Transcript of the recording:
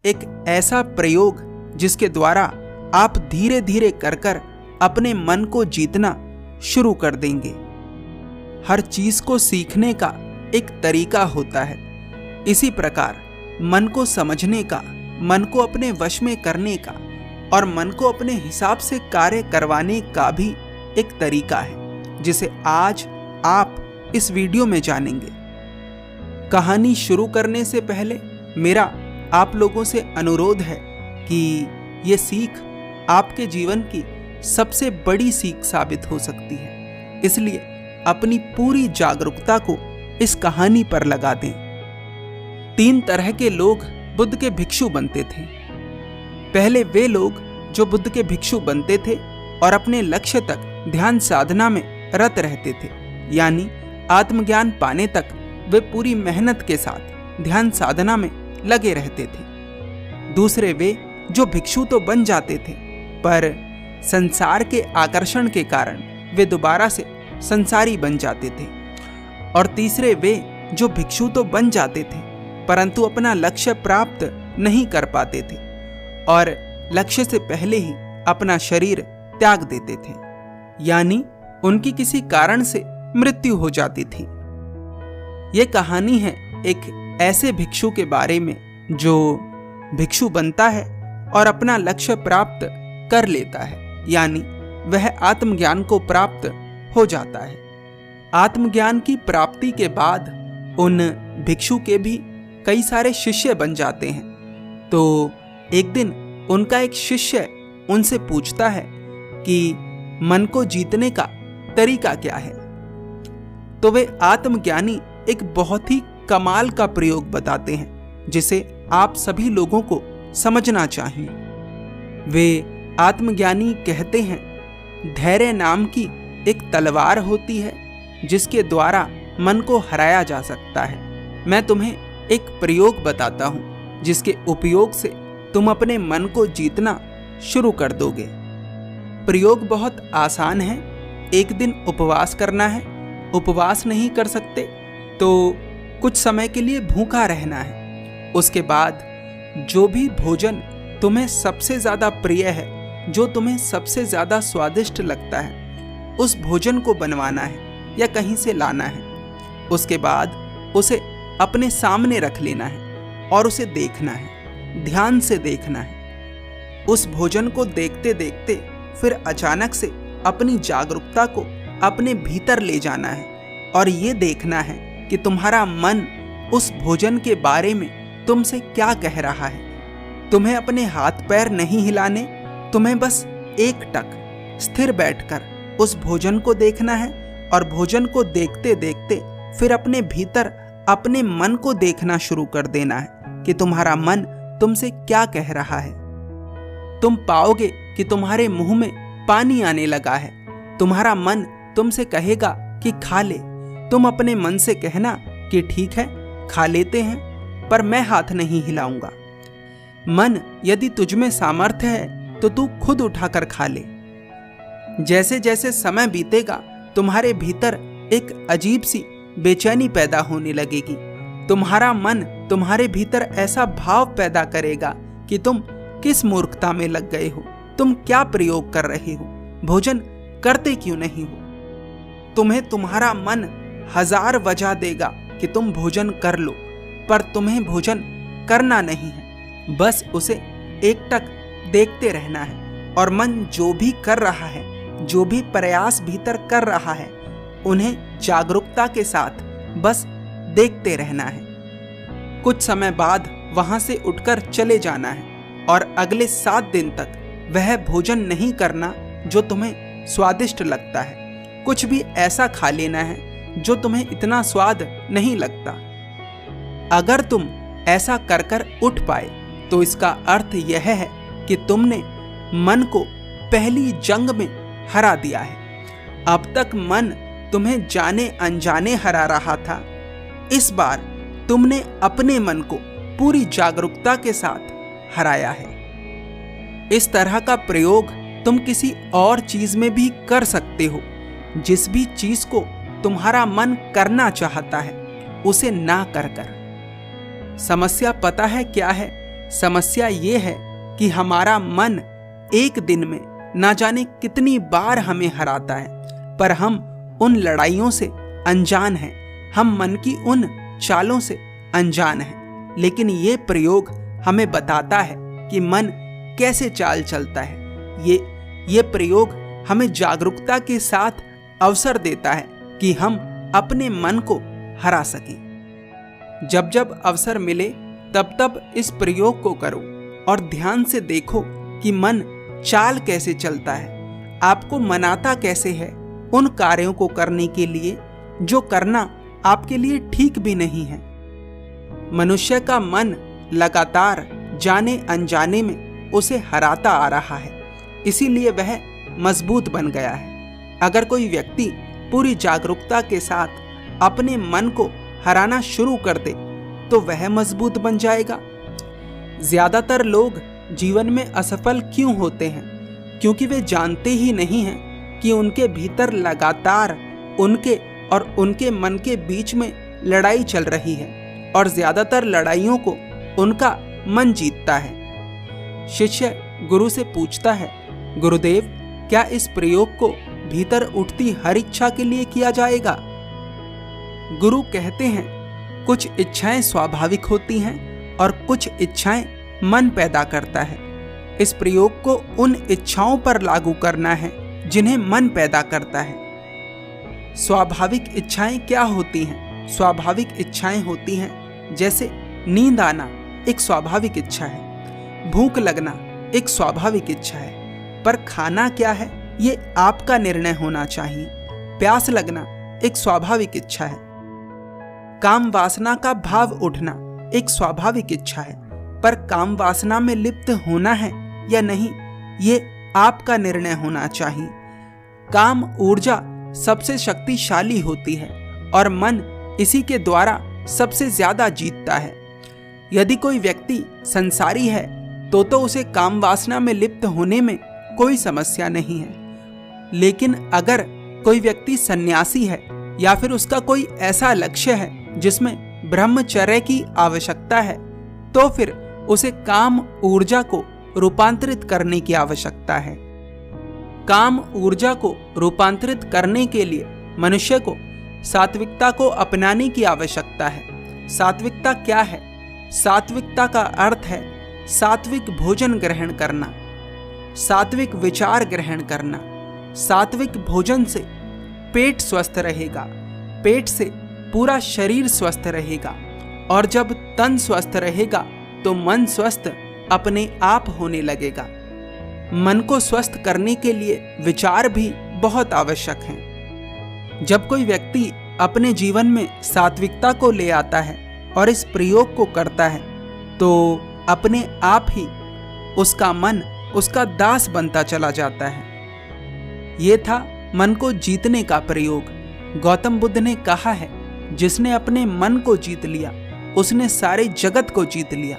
एक ऐसा प्रयोग जिसके द्वारा आप धीरे धीरे कर अपने मन को जीतना शुरू कर देंगे। हर चीज को सीखने का एक तरीका होता है। इसी प्रकार मन को समझने का, मन को अपने वश में करने का और मन को अपने हिसाब से कार्य करवाने का भी एक तरीका है, जिसे आज आप इस वीडियो में जानेंगे। कहानी शुरू करने से पहले मेरा आप लोगों से अनुरोध है कि ये सीख आपके जीवन की सबसे बड़ी सीख साबित हो सकती है, इसलिए अपनी पूरी जागरूकता को इस कहानी पर लगा दें। 3 तरह के लोग बुद्ध के भिक्षु बनते थे। पहले वे लोग जो बुद्ध के भिक्षु बनते थे और अपने लक्ष्य तक ध्यान साधना में रत रहते थे, यानी आत्मज्ञान पाने तक वे पूरी मेहनत के साथ ध्यान साधना में लगे रहते थे। दूसरे वे जो भिक्षु तो बन जाते थे, पर संसार के आकर्षण के कारण वे दोबारा से संसारी बन जाते थे। और तीसरे वे जो भिक्षु तो बन जाते थे, परंतु अपना लक्ष्य प्राप्त नहीं कर पाते थे और लक्ष्य से पहले ही अपना शरीर त्याग देते थे, यानी उनकी किसी कारण से मृत्यु हो जाती थी। ये कहानी है एक ऐसे भिक्षु के बारे में जो भिक्षु बनता है और अपना लक्ष्य प्राप्त कर लेता है, यानी वह आत्मज्ञान को प्राप्त हो जाता है। आत्मज्ञान की प्राप्ति के बाद उन भिक्षु के भी कई सारे शिष्य बन जाते हैं। तो एक दिन उनका एक शिष्य उनसे पूछता है कि मन को जीतने का तरीका क्या है। तो वे आत्मज्ञानी एक बहुत ही कमाल का प्रयोग बताते हैं, जिसे आप सभी लोगों को समझना चाहिए। वे आत्मज्ञानी कहते हैं, धैर्य नाम की एक तलवार होती है जिसके द्वारा मन को हराया जा सकता है। मैं तुम्हें एक प्रयोग बताता हूं जिसके उपयोग से तुम अपने मन को जीतना शुरू कर दोगे। प्रयोग बहुत आसान है। एक दिन उपवास करना है। उपवास नहीं कर सकते तो कुछ समय के लिए भूखा रहना है। उसके बाद जो भी भोजन तुम्हें सबसे ज्यादा प्रिय है, जो तुम्हें सबसे ज्यादा स्वादिष्ट लगता है, उस भोजन को बनवाना है या कहीं से लाना है। उसके बाद उसे अपने सामने रख लेना है और उसे देखना है, ध्यान से देखना है। उस भोजन को देखते देखते फिर अचानक से अपनी जागरूकता को अपने भीतर ले जाना है और ये देखना है कि तुम्हारा मन उस भोजन के बारे में तुमसे क्या कह रहा है। तुम्हें अपने हाथ पैर नहीं हिलाने, तुम्हें बस एकटक स्थिर बैठकर उस भोजन को देखना है और भोजन को देखते देखते फिर अपने भीतर अपने मन को देखना शुरू कर देना है कि तुम्हारा मन तुमसे क्या कह रहा है। तुम पाओगे कि तुम्हारे मुंह में पानी आने लगा है। तुम्हारा मन तुमसे कहेगा कि खा ले। तुम अपने मन से कहना कि ठीक है, खा लेते हैं, पर मैं हाथ नहीं हिलाऊंगा। मन, यदि तुझमें सामर्थ्य है तो तू खुद उठाकर खा ले। जैसे जैसे समय बीतेगा तुम्हारे भीतर एक अजीब सी बेचैनी पैदा होने लगेगी। तुम्हारा मन तुम्हारे भीतर ऐसा भाव पैदा करेगा कि तुम किस मूर्खता में लग गए हो, तुम क्या प्रयोग कर रहे हो, भोजन करते क्यों नहीं हो। तुम्हें तुम्हारा मन 1000 वजह देगा कि तुम भोजन कर लो, पर तुम्हें भोजन करना नहीं है, बस उसे एकटक देखते रहना है। और मन जो भी कर रहा है, जो भी प्रयास भीतर कर रहा है, उन्हें जागरूकता के साथ बस देखते रहना है। कुछ समय बाद वहां से उठकर चले जाना है और अगले 7 दिन तक वह भोजन नहीं करना जो तुम्हें स्वादिष्ट लगता है। कुछ भी ऐसा खा लेना है जो तुम्हें इतना स्वाद नहीं लगता। अगर तुम ऐसा कर उठ पाए तो इसका अर्थ यह है कि तुमने मन को पहली जंग में हरा दिया है। अब तक मन तुम्हें जाने अनजाने हरा रहा था, इस बार तुमने अपने मन को पूरी जागरूकता के साथ हराया है। इस तरह का प्रयोग तुम किसी और चीज में भी कर सकते हो। जिस भी चीज को तुम्हारा मन करना चाहता है उसे ना कर। समस्या पता है क्या है समस्या ये है कि हमारा मन एक दिन में ना जाने कितनी बार हमें हराता है, पर हम उन लड़ाइयों से अनजान हैं, हम मन की उन चालों से अनजान हैं। लेकिन ये प्रयोग हमें बताता है कि मन कैसे चाल चलता है। ये प्रयोग हमें जागरूकता के साथ अवसर देता है कि हम अपने मन को हरा सकें। जब जब अवसर मिले तब तब इस प्रयोग को करो और ध्यान से देखो कि मन चाल कैसे चलता है, आपको मनाता कैसे है उन कार्यों को करने के लिए जो करना आपके लिए ठीक भी नहीं है। मनुष्य का मन लगातार जाने अनजाने में उसे हराता आ रहा है, इसीलिए वह मजबूत बन गया है। अगर कोई व्यक्ति पूरी जागरूकता के साथ अपने मन को हराना शुरू कर दे तो वह मजबूत बन जाएगा। ज्यादातर लोग जीवन में असफल क्यों होते हैं? क्योंकि वे जानते ही नहीं हैं कि उनके भीतर लगातार उनके और उनके मन के बीच में लड़ाई चल रही है और ज्यादातर लड़ाइयों को उनका मन जीतता है। शिष्य गुरु से पूछता है, गुरुदेव, क्या इस प्रयोग को भीतर उठती हर इच्छा के लिए किया जाएगा? गुरु कहते हैं, कुछ इच्छाएं स्वाभाविक होती हैं और कुछ इच्छाएं मन पैदा करता है। इस प्रयोग को उन इच्छाओं पर लागू करना है जिन्हें मन पैदा करता है। स्वाभाविक इच्छाएं क्या होती हैं? स्वाभाविक इच्छाएं होती हैं जैसे नींद आना एक स्वाभाविक इच्छा है, भूख लगना एक स्वाभाविक इच्छा है, पर खाना क्या है ये आपका निर्णय होना चाहिए। प्यास लगना एक स्वाभाविक इच्छा है, काम वासना का भाव उठना एक स्वाभाविक इच्छा है, पर काम वासना में लिप्त होना है या नहीं ये आपका निर्णय होना चाहिए। काम ऊर्जा सबसे शक्तिशाली होती है और मन इसी के द्वारा सबसे ज्यादा जीतता है। यदि कोई व्यक्ति संसारी है तो उसे काम वासना में लिप्त होने में कोई समस्या नहीं है, लेकिन अगर कोई व्यक्ति सन्यासी है या फिर उसका कोई ऐसा लक्ष्य है जिसमें ब्रह्मचर्य की आवश्यकता है तो फिर उसे काम ऊर्जा को रूपांतरित करने की आवश्यकता है। काम ऊर्जा को रूपांतरित करने के लिए मनुष्य को सात्विकता को अपनाने की आवश्यकता है। सात्विकता क्या है? सात्विकता का अर्थ है सात्विक भोजन ग्रहण करना, सात्विक विचार ग्रहण करना। सात्विक भोजन से पेट स्वस्थ रहेगा, पेट से पूरा शरीर स्वस्थ रहेगा और जब तन स्वस्थ रहेगा तो मन स्वस्थ अपने आप होने लगेगा। मन को स्वस्थ करने के लिए विचार भी बहुत आवश्यक हैं। जब कोई व्यक्ति अपने जीवन में सात्विकता को ले आता है और इस प्रयोग को करता है तो अपने आप ही उसका मन उसका दास बनता चला जाता है। ये था मन को जीतने का प्रयोग। गौतम बुद्ध ने कहा है, जिसने अपने मन को जीत लिया उसने सारे जगत को जीत लिया।